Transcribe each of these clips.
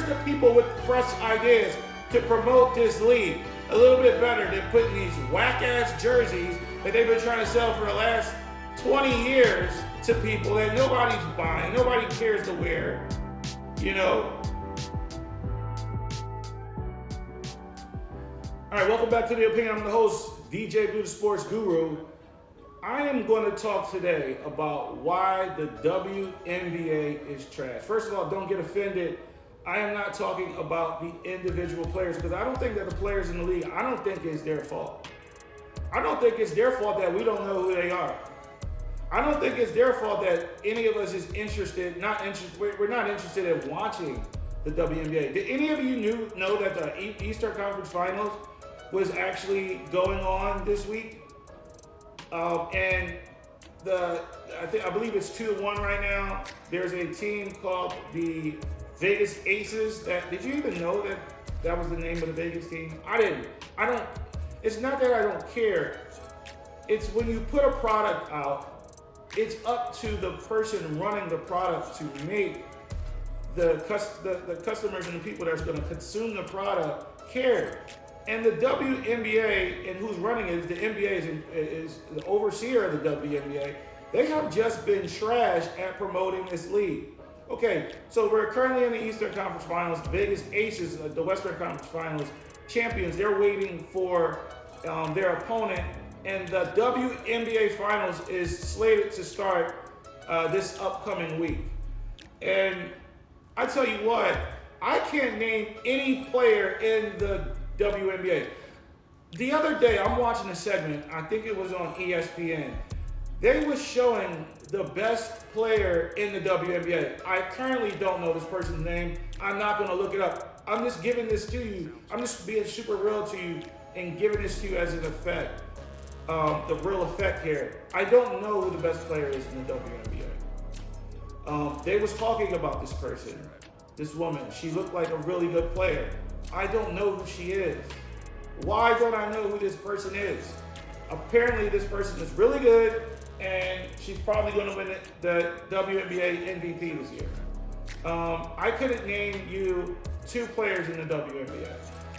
Where's the people with fresh ideas to promote this league a little bit better than putting these whack-ass jerseys that they've been trying to sell for the last 20 years to people that nobody's buying, nobody cares to wear, you know? All right, welcome back to The Opinion. I'm the host, DJ Blue, the Sports Guru. I am going to talk today about why the WNBA is trash. First of all, don't get offended. I am not talking about the individual players because I don't think that the players in the league, I don't think it's their fault. I don't think it's their fault that we don't know who they are. I don't think it's their fault that any of us is we're not interested in watching the WNBA. Did any of you know that the Eastern Conference Finals was actually going on this week? And I believe it's 2-1 right now. There's a team called the Vegas Aces. Did you even know that was the name of the Vegas team? I didn't. It's not that I don't care. It's when you put a product out, it's up to the person running the product to make the customers and the people that's going to consume the product care. And the WNBA and who's running it, the NBA is the overseer of the WNBA. They have just been trash at promoting this league. Okay, so we're currently in the Eastern Conference Finals. Vegas Aces, the Western Conference Finals champions, they're waiting for their opponent. And the WNBA Finals is slated to start this upcoming week. And I tell you what, I can't name any player in the WNBA. The other day, I'm watching a segment, I think it was on ESPN. They were showing the best player in the WNBA. I currently don't know this person's name. I'm not going to look it up. I'm just giving this to you. I'm just being super real to you and giving this to you as an effect. The real effect here. I don't know who the best player is in the WNBA. They was talking about this person, this woman. She looked like a really good player. I don't know who she is. Why don't I know who this person is? Apparently this person is really good and she's probably going to win the WNBA MVP this year. I couldn't name you two players in the WNBA.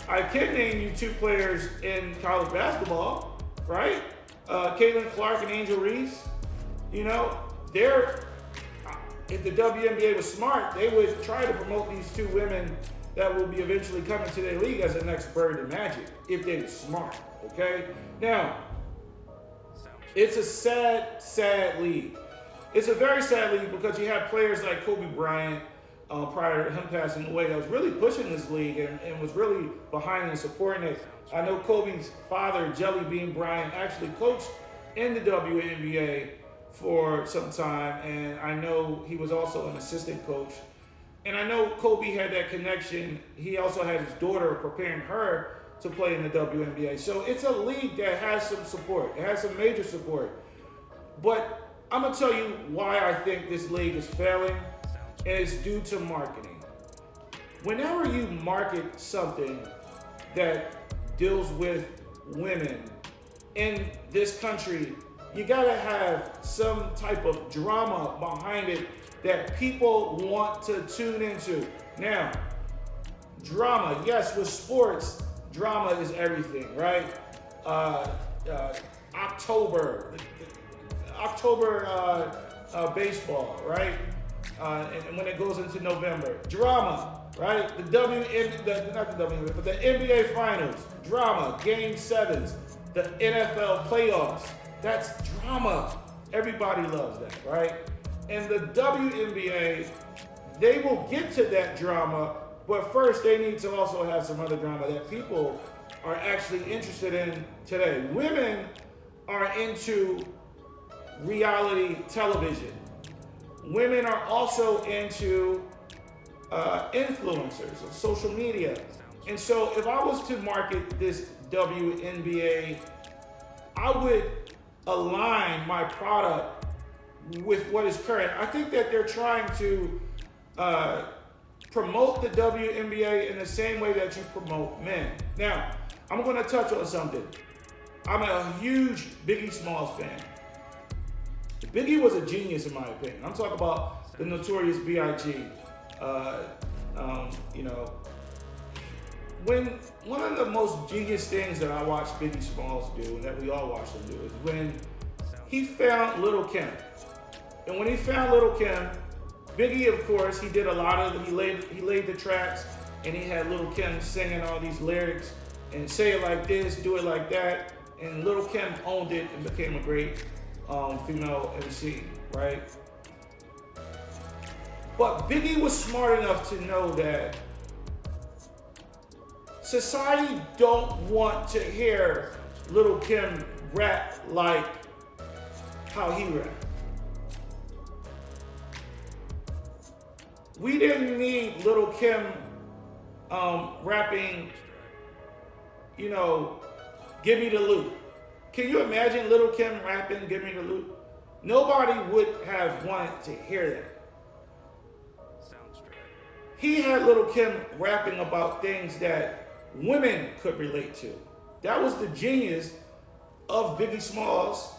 I can name you two players in college basketball, right? Caitlin Clark and Angel Reese. You know, if the WNBA was smart, they would try to promote these two women that will be eventually coming to their league as the next Bird and Magic, if they were smart, okay? Now, it's a sad, sad league. It's a very sad league because you have players like Kobe Bryant, prior to him passing away, that was really pushing this league and was really behind and supporting it. I know Kobe's father, Jelly Bean Bryant, actually coached in the WNBA for some time, and I know he was also an assistant coach. And I know Kobe had that connection. He also had his daughter preparing her to play in the WNBA. So it's a league that has some support. It has some major support. But I'm going to tell you why I think this league is failing, and it's due to marketing. Whenever you market something that deals with women in this country, you got to have some type of drama behind it that people want to tune into. Now, drama, yes, with sports, drama is everything, right? October baseball, right? And when it goes into November, drama, right? Not the WNBA, but the NBA Finals, drama, Game 7s, the NFL playoffs, that's drama. Everybody loves that, right? And the WNBA, they will get to that drama, but first they need to also have some other drama that people are actually interested in today. Women are into reality television. Women are also into influencers of social media. And so if I was to market this WNBA, I would align my product with what is current. I think that they're trying to promote the WNBA in the same way that you promote men. Now, I'm going to touch on something. I'm a huge Biggie Smalls fan. Biggie was a genius in my opinion. I'm talking about the Notorious B.I.G. You know, when one of the most genius things that I watched Biggie Smalls do, and that we all watched him do, is when he found Little Kim. And when he found Little Kim, Biggie, of course, he did a lot of, he laid the tracks, and he had Little Kim singing all these lyrics, and say it like this, do it like that, and Little Kim owned it and became a great female MC, right? But Biggie was smart enough to know that society don't want to hear Little Kim rap like how he rapped. We didn't need Little Kim rapping, you know, give me the loot. Can you imagine Little Kim rapping give me the loot? Nobody would have wanted to hear that. He had Little Kim rapping about things that women could relate to. That was the genius of Biggie Smalls,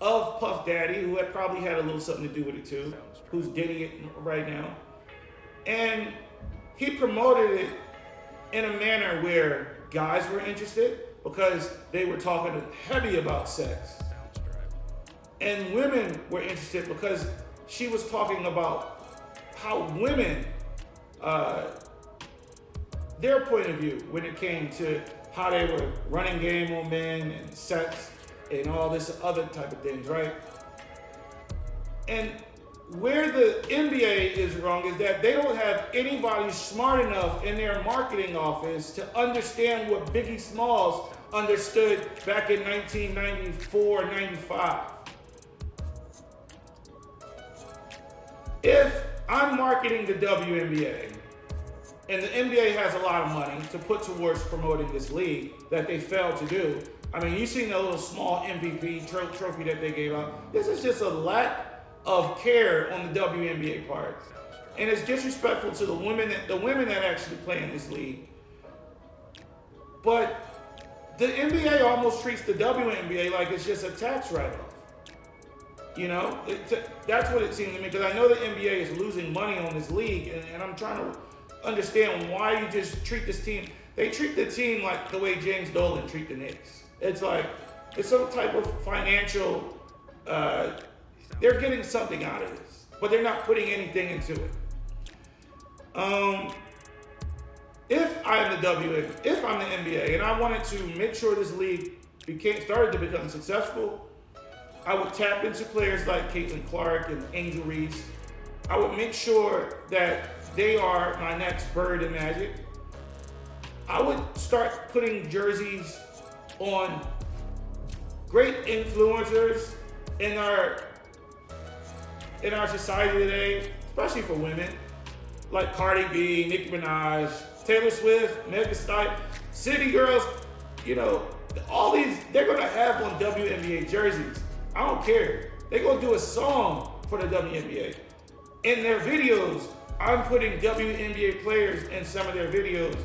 of Puff Daddy, who had probably had a little something to do with it too, who's getting it right now. And he promoted it in a manner where guys were interested because they were talking heavy about sex. And women were interested because she was talking about how women, their point of view when it came to how they were running game on men and sex and all this other type of things, right? And where the NBA is wrong is that they don't have anybody smart enough in their marketing office to understand what Biggie Smalls understood back in 1994, 95. If I'm marketing the WNBA, and the NBA has a lot of money to put towards promoting this league that they failed to do. I mean, you seen the little small MVP trophy that they gave out. This is just a lack of care on the WNBA part. And it's disrespectful to the women that actually play in this league. But the NBA almost treats the WNBA like it's just a tax write-off. You know, that's what it seems to me, because I know the NBA is losing money on this league, and I'm trying to understand why you just treat this team. They treat the team like the way James Dolan treat the Knicks. It's like, it's some type of financial, they're getting something out of this, but they're not putting anything into it. If I'm the NBA and I wanted to make sure this league started to become successful, I would tap into players like Caitlin Clark and Angel Reese. I would make sure that they are my next Bird and Magic. I would start putting jerseys on great influencers in our society today, especially for women, like Cardi B, Nicki Minaj, Taylor Swift, Megan Thee Stallion, City Girls. You know, all these, they're gonna have on WNBA jerseys. I don't care. They're gonna do a song for the WNBA. In their videos, I'm putting WNBA players in some of their videos.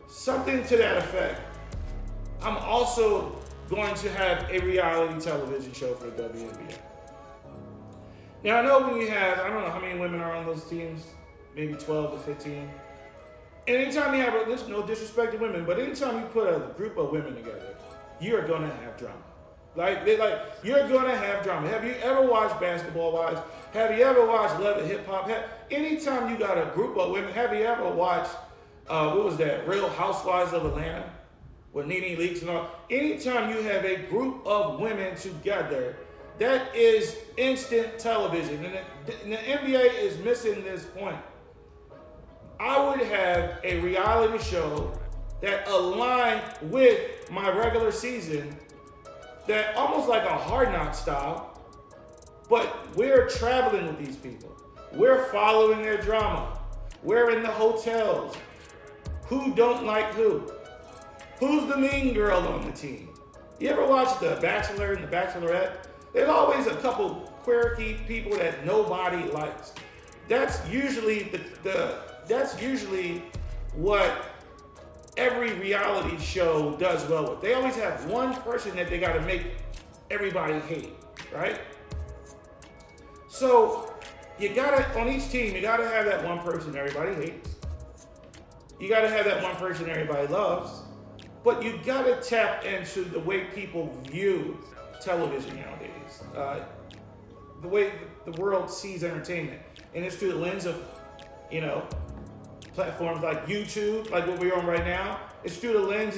Something to that effect. I'm also going to have a reality television show for the WNBA. Now I know when you have, I don't know how many women are on those teams, maybe 12 to 15. And anytime you have, there's no disrespect to women, but anytime you put a group of women together, you're gonna have drama. You're gonna have drama. Have you ever watched Basketball Wives? Have you ever watched Love and Hip Hop? Anytime you got a group of women, have you ever watched, what was that, Real Housewives of Atlanta? With Nene Leakes and all. Anytime you have a group of women together, that is instant television. And the NBA is missing this point. I would have a reality show that aligned with my regular season, that almost like a Hard Knock style, but we're traveling with these people. We're following their drama. We're in the hotels. Who don't like who? Who's the mean girl on the team? You ever watch The Bachelor and The Bachelorette? There's always a couple quirky people that nobody likes. That's usually that's usually what every reality show does well with. They always have one person that they gotta make everybody hate, right? So you gotta, on each team, you gotta have that one person everybody hates. You got to have that one person everybody loves. But you got to tap into the way people view television nowadays. The way the world sees entertainment. And it's through the lens of, platforms like YouTube, like what we're on right now. It's through the lens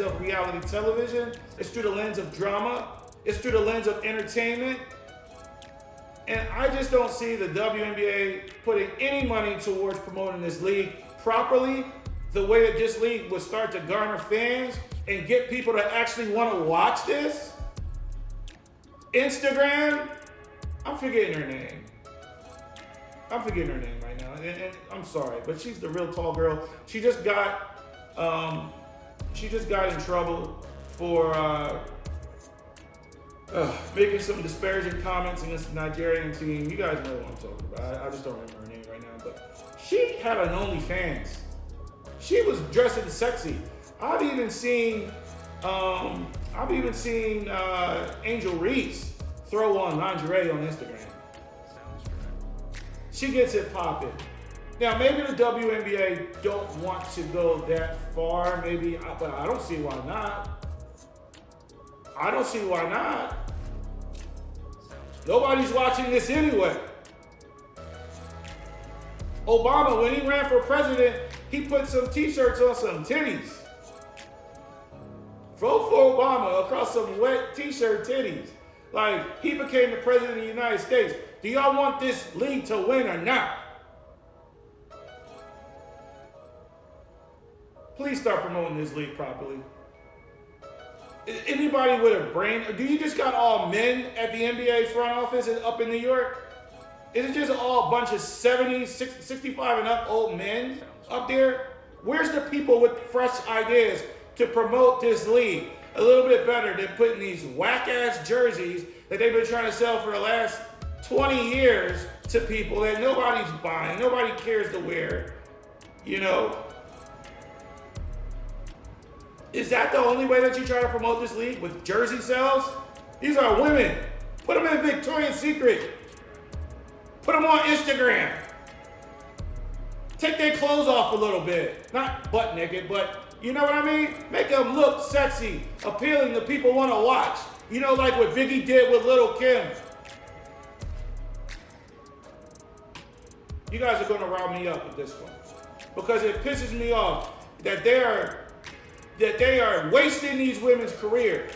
of reality television. It's through the lens of drama. It's through the lens of entertainment. And I just don't see the WNBA putting any money towards promoting this league properly, the way that this league would start to garner fans and get people to actually want to watch this. Instagram, I'm forgetting her name right now, and I'm sorry, but she's the real tall girl. She just got in trouble for making some disparaging comments against the Nigerian team. You guys know what I'm talking about. I just don't remember her name right now, but she had an OnlyFans. She was dressing sexy. I've even seen Angel Reese throw on lingerie on Instagram. She gets it popping. Now, maybe the WNBA don't want to go that far, but I don't see why not. Nobody's watching this anyway. Obama, when he ran for president, he put some t-shirts on some titties. Vote for Obama across some wet t-shirt titties. Like, he became the president of the United States. Do y'all want this league to win or not? Please start promoting this league properly. Anybody with a brain? Do you just got all men at the NBA front office up in New York? Is it just all a bunch of 70, 65 and up old men up there? Where's the people with fresh ideas to promote this league a little bit better than putting these whack-ass jerseys that they've been trying to sell for the last 20 years to people that nobody's buying, nobody cares to wear, Is that the only way that you try to promote this league, with jersey sales? These are women. Put them in Victoria's Secret. Put them on Instagram. Take their clothes off a little bit. Not butt naked, but you know what I mean? Make them look sexy, appealing that people want to watch. Like what Biggie did with Lil' Kim. You guys are going to rile me up with this one, because it pisses me off that they are wasting these women's career.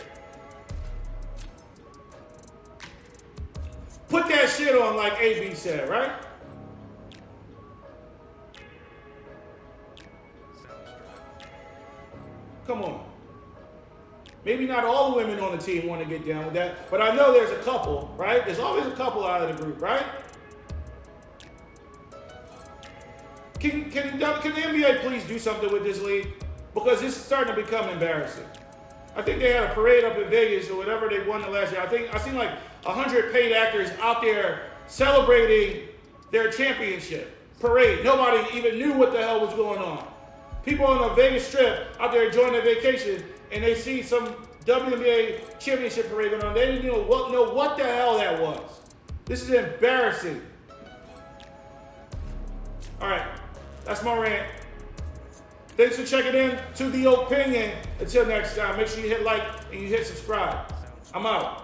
Put that shit on like AB said, right? Come on. Maybe not all the women on the team want to get down with that, but I know there's a couple, right? There's always a couple out of the group, right? Can the NBA please do something with this league? Because it's starting to become embarrassing. I think they had a parade up in Vegas or whatever they won the last year. I seen like 100 paid actors out there celebrating their championship parade. Nobody even knew what the hell was going on. People on the Vegas Strip out there enjoying their vacation, and they see some WNBA championship parade going on. They didn't even know what the hell that was. This is embarrassing. All right, that's my rant. Thanks for checking in to The O-Pinion. Until next time, make sure you hit like and you hit subscribe. I'm out.